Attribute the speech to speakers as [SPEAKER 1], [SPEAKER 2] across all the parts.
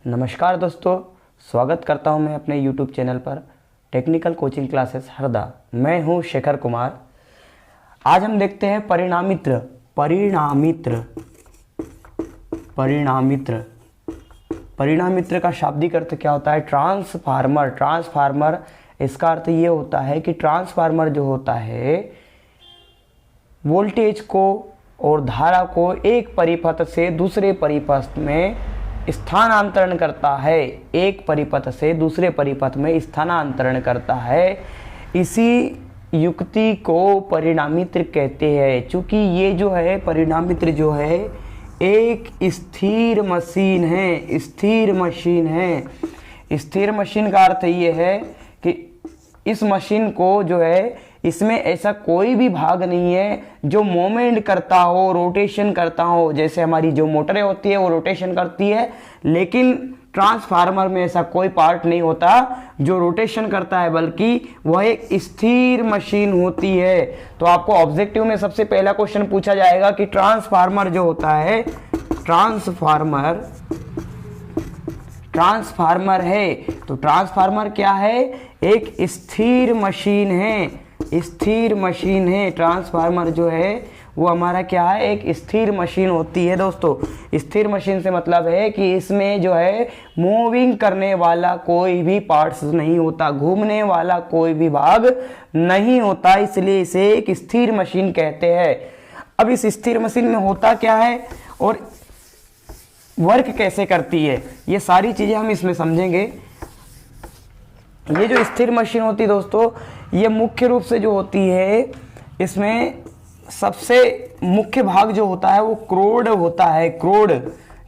[SPEAKER 1] नमस्कार दोस्तों, स्वागत करता हूं मैं अपने YouTube चैनल पर टेक्निकल कोचिंग क्लासेस हरदा। मैं हूं शेखर कुमार। आज हम देखते हैं परिणामित्र। परिणामित्र का शाब्दिक अर्थ क्या होता है? ट्रांसफार्मर। इसका अर्थ ये होता है कि ट्रांसफार्मर जो होता है वोल्टेज को और धारा को एक परिपथ से दूसरे परिपथ में स्थानांतरण करता है। एक परिपथ से दूसरे परिपथ में स्थानांतरण करता है। इसी युक्ति को परिणामित्र कहते हैं। चूंकि ये जो है परिणामित्र जो है एक स्थिर मशीन है। स्थिर मशीन का अर्थ ये है कि इस मशीन को जो है इसमें ऐसा कोई भी भाग नहीं है जो मोमेंट करता हो, रोटेशन करता हो। जैसे हमारी जो मोटरें होती है वो रोटेशन करती है, लेकिन ट्रांसफार्मर में ऐसा कोई पार्ट नहीं होता जो रोटेशन करता है, बल्कि वह एक स्थिर मशीन होती है। तो आपको ऑब्जेक्टिव में सबसे पहला क्वेश्चन पूछा जाएगा कि ट्रांसफार्मर जो होता है, ट्रांसफार्मर है तो ट्रांसफार्मर क्या है? एक स्थिर मशीन है। ट्रांसफार्मर जो है वो हमारा क्या है? एक स्थिर मशीन होती है। दोस्तों, स्थिर मशीन से मतलब है कि इसमें जो है मूविंग करने वाला कोई भी पार्ट्स नहीं होता, घूमने वाला कोई भी भाग नहीं होता, इसलिए इसे एक स्थिर मशीन कहते हैं। अब इस स्थिर मशीन में होता क्या है और वर्क कैसे करती है, ये सारी चीजें हम इसमें समझेंगे। ये जो स्थिर मशीन होती है दोस्तों, ये मुख्य रूप से जो होती है, इसमें सबसे मुख्य भाग जो होता है वो क्रोड होता है। क्रोड,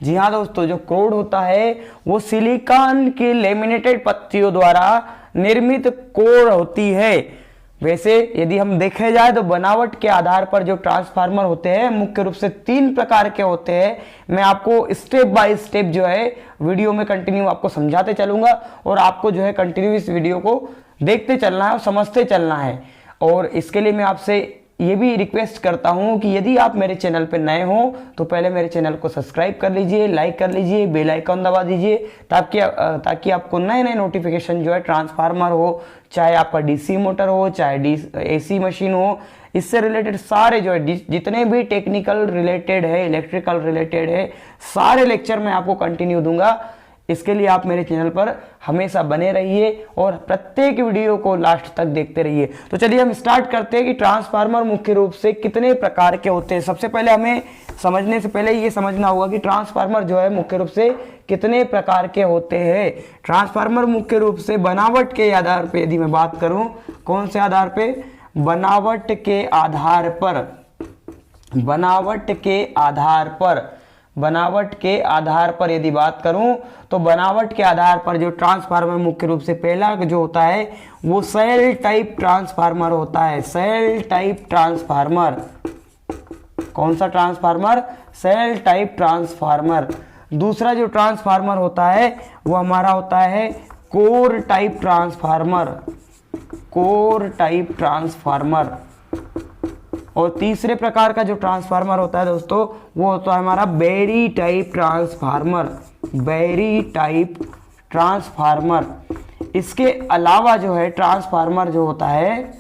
[SPEAKER 1] जी हाँ दोस्तों, जो क्रोड होता है वो सिलिकॉन की लेमिनेटेड पत्तियों द्वारा निर्मित कोर होती है। वैसे यदि हम देखे जाए तो बनावट के आधार पर जो ट्रांसफार्मर होते हैं मुख्य रूप से 3 प्रकार के होते हैं। मैं आपको स्टेप बाय स्टेप जो है वीडियो में कंटिन्यू आपको समझाते चलूंगा और आपको जो है कंटिन्यू इस वीडियो को देखते चलना है और समझते चलना है। और इसके लिए मैं आपसे ये भी रिक्वेस्ट करता हूं कि यदि आप मेरे चैनल पर नए हो तो पहले मेरे चैनल को सब्सक्राइब कर लीजिए, लाइक कर लीजिए, बेल आइकन दबा दीजिए, ताकि आपको नए नए नोटिफिकेशन जो है रिट्रांसफार्मर हो, चाहे आपका डीसी मोटर हो, चाहे एसी मशीन हो, इससे रिलेटेड सारे जो है जितने भी टेक्निकल रिलेटेड है, इलेक्ट्रिकल रिलेटेड है, सारे लेक्चर मैं आपको कंटिन्यू दूंगा। इसके लिए आप मेरे चैनल पर हमेशा बने रहिए और प्रत्येक वीडियो को लास्ट तक देखते रहिए। तो चलिए हम स्टार्ट करते हैं कि ट्रांसफार्मर मुख्य रूप से कितने प्रकार के होते हैं। सबसे पहले हमें समझने से पहले ये समझना होगा कि ट्रांसफार्मर जो है मुख्य रूप से कितने प्रकार के होते हैं। ट्रांसफार्मर मुख्य रूप से बनावट के आधार पर, यदि मैं बात करूं, कौन से आधार पे? बनावट के आधार पर यदि बात करूं तो बनावट के आधार पर जो ट्रांसफार्मर मुख्य रूप से पहला जो होता है वो सेल टाइप ट्रांसफार्मर होता है। सेल टाइप ट्रांसफार्मर, कौन सा ट्रांसफार्मर? Shell type transformer. दूसरा जो ट्रांसफार्मर होता है वो हमारा होता है कोर टाइप ट्रांसफार्मर। और तीसरे प्रकार का जो ट्रांसफार्मर होता है दोस्तों वो होता है हमारा बेरी टाइप ट्रांसफार्मर। इसके अलावा जो है ट्रांसफार्मर जो होता है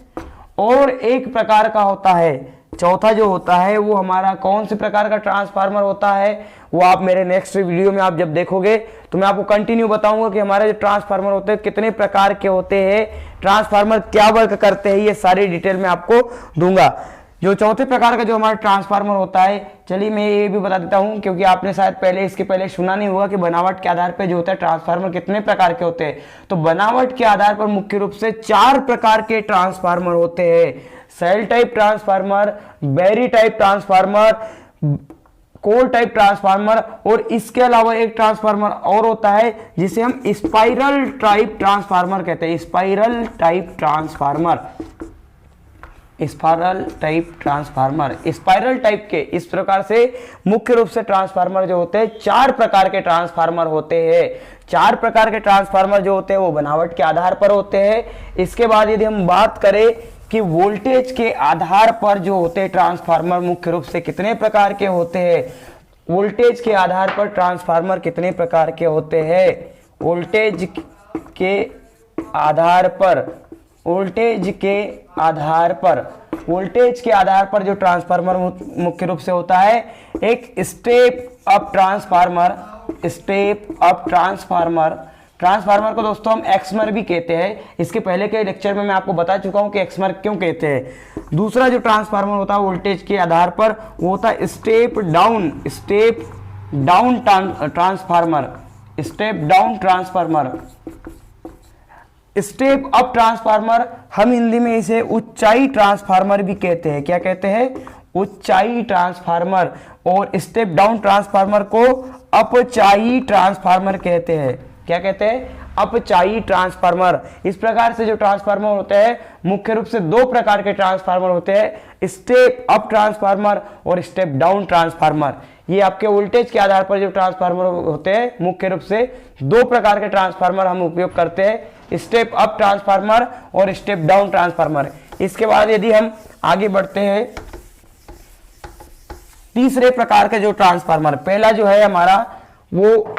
[SPEAKER 1] और एक प्रकार का होता है, चौथा जो होता है वो हमारा कौन से प्रकार का ट्रांसफार्मर होता है वो आप मेरे नेक्स्ट वीडियो में आप जब देखोगे तो मैं आपको कंटिन्यू बताऊंगा कि हमारे जो ट्रांसफार्मर होते हैं कितने प्रकार के होते हैं, ट्रांसफार्मर क्या वर्क करते हैं, ये सारी डिटेल में आपको दूंगा। जो चौथे प्रकार का जो हमारा ट्रांसफार्मर होता है, चलिए मैं ये भी बता देता हूं, क्योंकि आपने शायद इसके पहले सुना नहीं होगा कि बनावट के आधार पर जो होता है ट्रांसफार्मर कितने प्रकार के होते हैं। तो बनावट के आधार पर मुख्य रूप से 4 प्रकार के ट्रांसफार्मर होते हैं। Shell type transformer, berry type transformer, core type transformer, और इसके अलावा एक ट्रांसफार्मर और होता है जिसे हम स्पाइरल टाइप ट्रांसफार्मर कहते हैं। स्पाइरल टाइप टाइप के इस प्रकार से मुख्य रूप से ट्रांसफार्मर जो होते हैं 4 प्रकार के ट्रांसफार्मर होते हैं। 4 प्रकार के ट्रांसफार्मर जो होते हैं वो बनावट के आधार पर होते हैं। इसके बाद यदि हम बात करें कि वोल्टेज के आधार पर जो होते हैं ट्रांसफार्मर मुख्य रूप से कितने प्रकार के होते हैं, वोल्टेज के आधार पर ट्रांसफार्मर कितने प्रकार के होते हैं? वोल्टेज के आधार पर जो ट्रांसफार्मर मुख्य रूप से होता है, एक स्टेप अप ट्रांसफार्मर को दोस्तों हम एक्समर भी कहते हैं। इसके पहले के लेक्चर में मैं आपको बता चुका हूं कि एक्समर क्यों कहते हैं। दूसरा जो ट्रांसफार्मर होता है वोल्टेज के आधार पर, वो होता है step down transformer. Step up transformer हम हिंदी में इसे ऊंचाई ट्रांसफार्मर भी कहते हैं। क्या कहते हैं? ऊंचाई ट्रांसफार्मर। और स्टेप डाउन ट्रांसफार्मर को अपचाई ट्रांसफार्मर कहते हैं। क्या कहते हैं? अपचाई ट्रांसफार्मर। इस प्रकार से जो ट्रांसफार्मर होते हैं, मुख्य रूप से दो प्रकार के ट्रांसफार्मर होते हैं, स्टेप अप ट्रांसफार्मर और स्टेप डाउन ट्रांसफार्मर। ये आपके वोल्टेज के आधार पर जो ट्रांसफार्मर होते हैं, मुख्य रूप से दो प्रकार के ट्रांसफार्मर हम उपयोग करते हैं, स्टेप अप ट्रांसफार्मर और स्टेप डाउन ट्रांसफार्मर। इसके बाद यदि हम आगे बढ़ते हैं, तीसरे प्रकार के जो ट्रांसफार्मर, पहला जो है हमारा वो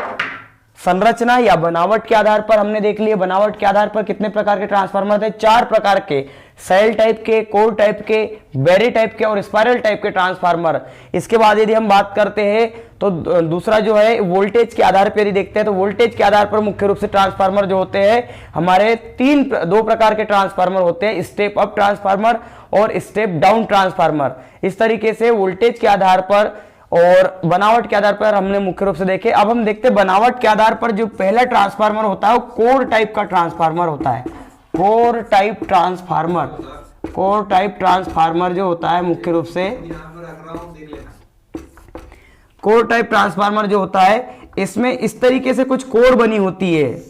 [SPEAKER 1] संरचना या बनावट के आधार पर हमने देख लिया। बनावट के आधार पर कितने प्रकार के ट्रांसफार्मर थे? 4 प्रकार के, सेल टाइप के, कोर टाइप के, बैरी टाइप के और स्पाइरल टाइप के ट्रांसफार्मर। इसके बाद यदि हम बात करते हैं तो दूसरा जो है वोल्टेज के आधार पर यदि देखते हैं तो वोल्टेज के आधार पर मुख्य रूप से ट्रांसफार्मर जो होते हैं हमारे दो प्रकार के ट्रांसफार्मर होते हैं, स्टेप अप ट्रांसफार्मर और स्टेप डाउन ट्रांसफार्मर। इस तरीके से वोल्टेज के आधार पर और बनावट के आधार पर हमने मुख्य रूप से देखे। अब हम देखते हैं बनावट के आधार पर जो पहला ट्रांसफार्मर होता है वो कोर टाइप का ट्रांसफार्मर होता है। कोर टाइप ट्रांसफार्मर जो होता है मुख्य रूप से, कोर टाइप ट्रांसफार्मर जो होता है, इसमें इस तरीके से कुछ कोर बनी होती है,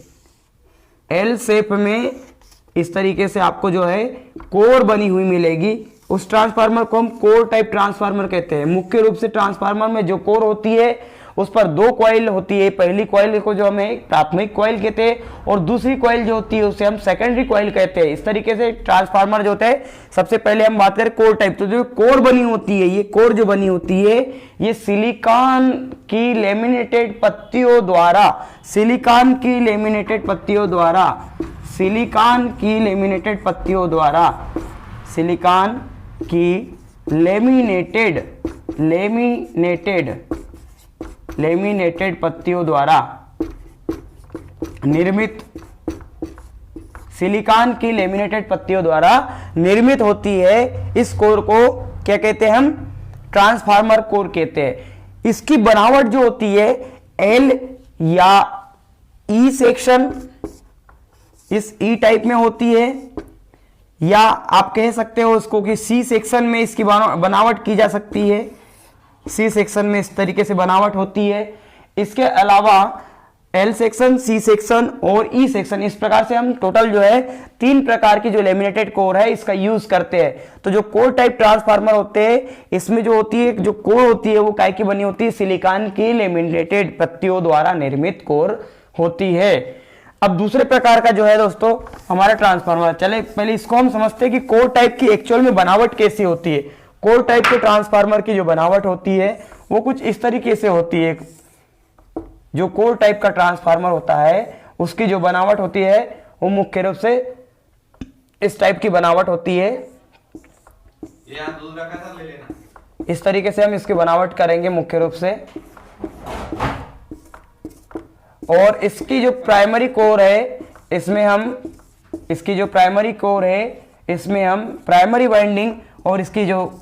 [SPEAKER 1] एल शेप में इस तरीके से आपको जो है कोर बनी हुई मिलेगी। उस ट्रांसफार्मर को हम कोर टाइप ट्रांसफार्मर कहते हैं। मुख्य रूप से ट्रांसफार्मर में जो कोर होती है उस पर 2 कॉइल होती है। पहली कॉइल को जो हमें प्राथमिक कॉइल कहते हैं और दूसरी कॉइल जो होती है उसे हम सेकेंडरी कॉइल कहते हैं। इस तरीके से ट्रांसफार्मर जो होता है, सबसे पहले हम बात करें कोर टाइप, तो जो कोर बनी होती है, ये कोर जो बनी होती है ये सिलिकॉन की लेमिनेटेड पत्तियों द्वारा लेमिनेटेड पत्तियों द्वारा निर्मित, सिलिकॉन की लेमिनेटेड पत्तियों द्वारा निर्मित होती है। इस कोर को क्या कहते हैं? हम ट्रांसफार्मर कोर कहते हैं। इसकी बनावट जो होती है एल या ई सेक्शन, इस ई टाइप में होती है, या आप कह सकते हो उसको कि सी सेक्शन में इसकी बनावट की जा सकती है। सी सेक्शन में इस तरीके से बनावट होती है। इसके अलावा एल सेक्शन, सी सेक्शन और ई सेक्शन, इस प्रकार से हम टोटल जो है 3 प्रकार की जो लेमिनेटेड कोर है इसका यूज करते हैं। तो जो कोर टाइप ट्रांसफार्मर होते हैं, इसमें जो होती है, जो कोर होती है वो काय की बनी होती है? सिलिकॉन की लेमिनेटेड पत्तियों द्वारा निर्मित कोर होती है। अब दूसरे प्रकार का जो है दोस्तों हमारा ट्रांसफार्मर, चले पहले इसको हम समझते हैं कि कोर टाइप की एक्चुअल में बनावट कैसी होती है। कोर टाइप के ट्रांसफार्मर की जो बनावट होती है वो कुछ इस तरीके से होती है। जो कोर टाइप का ट्रांसफार्मर होता है उसकी जो बनावट होती है वो मुख्य रूप से इस टाइप की बनावट होती है। इस तरीके से हम इसकी बनावट करेंगे मुख्य रूप से। और इसकी जो प्राइमरी कोर है इसमें हम प्राइमरी वाइंडिंग और इसकी जो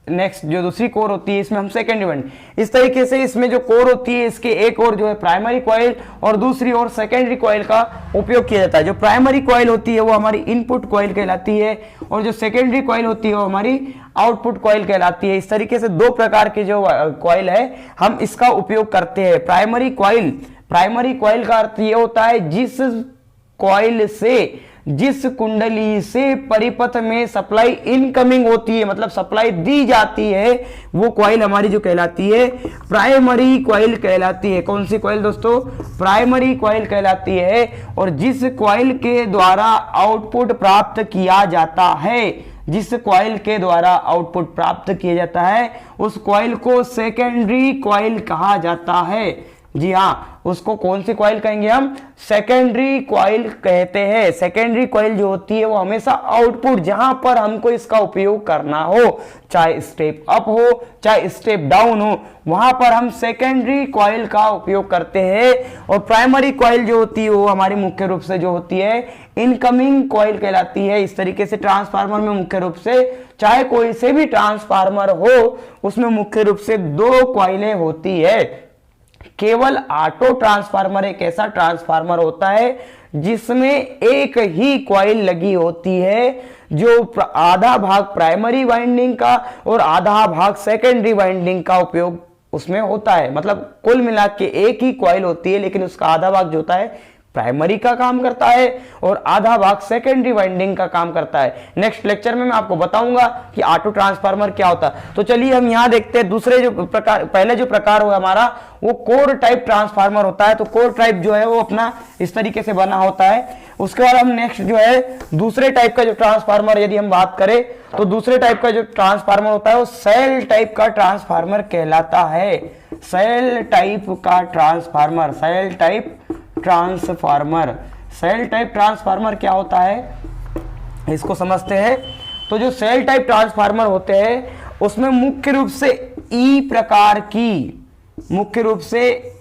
[SPEAKER 1] नेक्स्ट जो दूसरी कोर होती है इसमें हम सेकेंडरी वाइंडिंग, इस तरीके से इसमें जो कोर होती है इसके एक और जो है प्राइमरी कॉइल और दूसरी ओर सेकेंडरी कॉइल का उपयोग किया जाता है। जो प्राइमरी कॉइल होती है वो हमारी इनपुट कॉइल कहलाती है और जो सेकेंडरी कॉइल होती है वो हमारी आउटपुट कॉइल कहलाती है। इस तरीके से 2 प्रकार के जो कॉइल है हम इसका उपयोग करते हैं। प्राइमरी कॉइल का अर्थ ये होता है जिस कुंडली से परिपथ में सप्लाई इनकमिंग होती है, मतलब सप्लाई दी जाती है, वो कॉइल हमारी जो कहलाती है प्राइमरी कॉइल कहलाती है। कौन सी कॉइल दोस्तों? प्राइमरी कॉइल कहलाती है। और जिस कॉइल के द्वारा आउटपुट प्राप्त किया जाता है, जिस कॉइल के द्वारा आउटपुट प्राप्त किया जाता है उस कॉइल को सेकेंडरी कॉइल कहा जाता है। जी हाँ, उसको कौन सी कॉइल कहेंगे हम? सेकेंडरी कॉइल कहते हैं। सेकेंडरी कॉइल जो होती है वो हमेशा आउटपुट, जहां पर हमको इसका उपयोग करना हो, चाहे स्टेप अप हो चाहे स्टेप डाउन हो, वहां पर हम सेकेंडरी कॉइल का उपयोग करते हैं। और प्राइमरी कॉइल जो होती है वो हमारी मुख्य रूप से जो होती है इनकमिंग कॉइल कहलाती है। इस तरीके से ट्रांसफार्मर में मुख्य रूप से चाहे कोई से भी ट्रांसफार्मर हो उसमें मुख्य रूप से 2 कॉइलें होती है। केवल ऑटो ट्रांसफार्मर एक ऐसा ट्रांसफार्मर होता है जिसमें एक ही कॉइल लगी होती है, जो आधा भाग प्राइमरी वाइंडिंग का और आधा भाग सेकेंडरी वाइंडिंग का उपयोग उसमें होता है। मतलब कुल मिला के एक ही कॉइल होती है, लेकिन उसका आधा भाग जो होता है प्राइमरी का काम करता है और आधा भाग सेकेंडरी वाइंडिंग का काम करता है। नेक्स्ट लेक्चर में मैं आपको बताऊंगा कि ऑटो ट्रांसफार्मर क्या होता है। तो चलिए हम यहां देखते हैं दूसरे जो प्रकार, पहले जो प्रकार हो हमारा वो कोर टाइप ट्रांसफार्मर होता है। तो कोर टाइप जो है वो अपना इस तरीके से बना होता है। उसके बाद हम नेक्स्ट जो है दूसरे टाइप का जो ट्रांसफार्मर यदि हम बात करें तो दूसरे टाइप का जो ट्रांसफार्मर होता है वो सेल टाइप का ट्रांसफार्मर कहलाता है। सेल टाइप का transformer, shell type transformer. Shell type transformer क्या होता है इसको समझते हैं। तो जो सेल टाइप ट्रांसफार्मर होते हैं उसमें मुख्य रूप से ई प्रकार की, मुख्य रूप से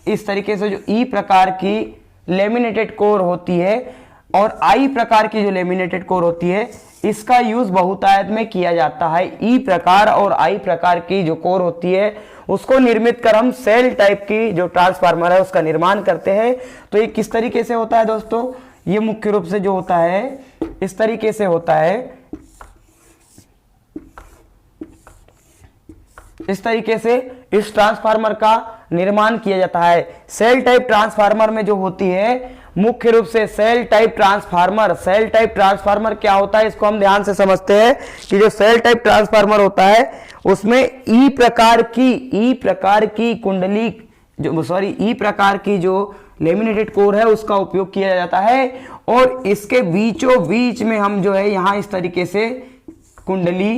[SPEAKER 1] इस तरीके से जो ई प्रकार की लेमिनेटेड कोर होती है और आई प्रकार की जो लेमिनेटेड कोर होती है इसका यूज बहुतायत में किया जाता है। ई प्रकार और आई प्रकार की जो कोर होती है उसको निर्मित कर हम सेल टाइप की जो ट्रांसफार्मर है उसका निर्माण करते हैं। तो ये किस तरीके से होता है दोस्तों? ये मुख्य रूप से जो होता है इस तरीके से होता है। इस तरीके से इस ट्रांसफार्मर का निर्माण किया जाता है। सेल टाइप ट्रांसफार्मर में जो होती है मुख्य रूप से shell type transformer, shell type transformer क्या होता है इसको हम ध्यान से समझते हैं कि जो सेल टाइप ट्रांसफार्मर होता है उसमें ई प्रकार की कुंडली ई प्रकार की जो लेमिनेटेड कोर है उसका उपयोग किया जाता है और इसके बीचों बीच में हम जो है यहां इस तरीके से कुंडली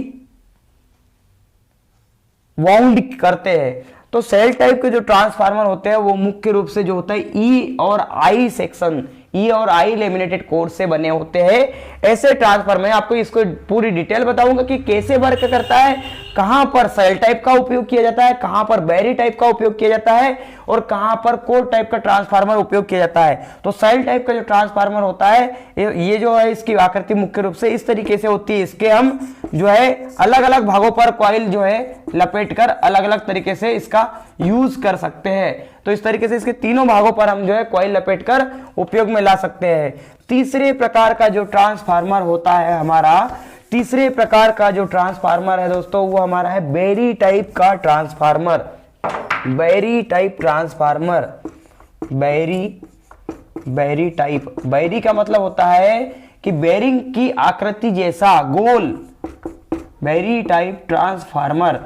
[SPEAKER 1] वाउंड करते हैं। तो सेल टाइप के जो ट्रांसफार्मर होते हैं वो मुख्य रूप से जो होता है ई और आई सेक्शन, ई और आई लेमिनेटेड कोर से बने होते हैं। ऐसे ट्रांसफार्मर में आपको इसको पूरी डिटेल बताऊंगा कि कैसे वर्क करता है, कहां पर सेल टाइप का उपयोग किया जाता है, कहां पर बैरी टाइप का उपयोग किया जाता है और कहां पर कोर टाइप का ट्रांसफार्मर उपयोग किया जाता है। तो सेल टाइप का जो ट्रांसफार्मर होता है ये जो है इसकी आकृति मुख्य रूप से इस तरीके से होती है। इसके हम जो है अलग अलग भागों पर कॉइल जो है लपेट कर अलग अलग तरीके से इसका यूज कर सकते हैं। तो इस तरीके से इसके तीनों भागों पर हम जो है कॉइल लपेट कर उपयोग में ला सकते हैं। तीसरे प्रकार का जो ट्रांसफार्मर होता है हमारा, तीसरे प्रकार का जो ट्रांसफार्मर है दोस्तों वो हमारा है बैरी टाइप का ट्रांसफार्मर। बैरी टाइप ट्रांसफार्मर, बैरी टाइप, बैरी का मतलब होता है कि बेरिंग की आकृति जैसा गोल। बैरी टाइप ट्रांसफार्मर,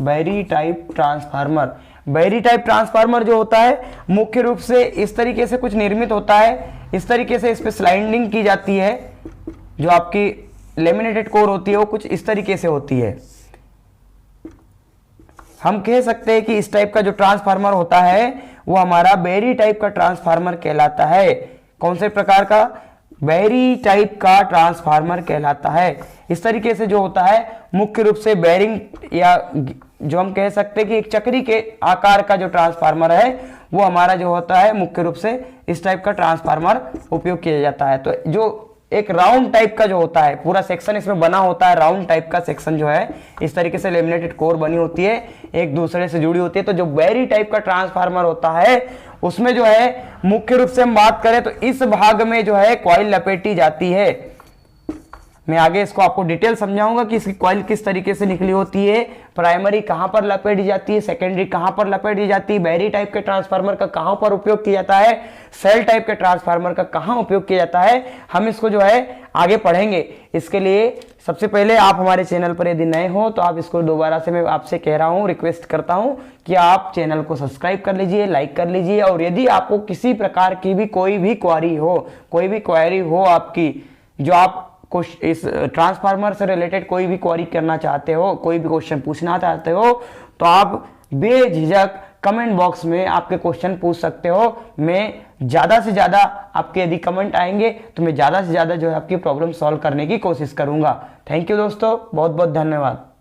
[SPEAKER 1] बैरी टाइप ट्रांसफार्मर, बैरी टाइप ट्रांसफार्मर जो होता है मुख्य रूप से इस तरीके से कुछ निर्मित होता है। इस तरीके से इस पे स्लाइडिंग की जाती है। जो आपकी लेमिनेटेड कोर होती है वो कुछ इस तरीके से होती है। हम कह सकते हैं कि इस टाइप का जो ट्रांसफार्मर होता है वो हमारा बैरी टाइप का ट्रांसफार्मर कहलाता है। कौन से प्रकार का? बैरी टाइप का ट्रांसफार्मर कहलाता है। इस तरीके से जो होता है मुख्य रूप से बेरिंग या जो हम कह सकते हैं कि एक चक्री के आकार का जो ट्रांसफार्मर है वो हमारा जो होता है मुख्य रूप से इस टाइप का ट्रांसफार्मर उपयोग किया जाता है। तो जो एक राउंड टाइप का जो होता है पूरा सेक्शन इसमें बना होता है, राउंड टाइप का सेक्शन जो है इस तरीके से लेमिनेटेड कोर बनी होती है, एक दूसरे से जुड़ी होती है। तो जो बैरी टाइप का ट्रांसफार्मर होता है उसमें जो है मुख्य रूप से हम बात करें तो इस भाग में जो है कॉइल लपेटी जाती है। मैं आगे इसको आपको डिटेल समझाऊंगा कि इसकी कॉइल किस तरीके से निकली होती है, प्राइमरी कहां पर लपेटी जाती है, सेकेंडरी कहां पर लपेटी जाती है, बैरी टाइप के ट्रांसफार्मर का कहां पर उपयोग किया जाता है, सेल टाइप के ट्रांसफार्मर का कहां उपयोग किया जाता है, हम इसको जो है आगे पढ़ेंगे। इसके लिए सबसे पहले आप हमारे चैनल पर यदि नए हो तो आप इसको दोबारा से मैं आपसे कह रहा हूं, रिक्वेस्ट करता हूं कि आप चैनल को सब्सक्राइब कर लीजिए, लाइक कर लीजिए। और यदि आपको किसी प्रकार की भी कोई भी क्वेरी हो आपकी जो आपको इस ट्रांसफार्मर से रिलेटेड कोई भी क्वेरी करना चाहते हो, कोई भी क्वेश्चन पूछना चाहते हो, तो आप बेझिझक कमेंट बॉक्स में आपके क्वेश्चन पूछ सकते हो। मैं ज़्यादा से ज़्यादा आपके यदि कमेंट आएंगे तो मैं ज़्यादा से ज़्यादा जो है आपकी प्रॉब्लम सॉल्व करने की कोशिश करूँगा। थैंक यू दोस्तों, बहुत बहुत धन्यवाद।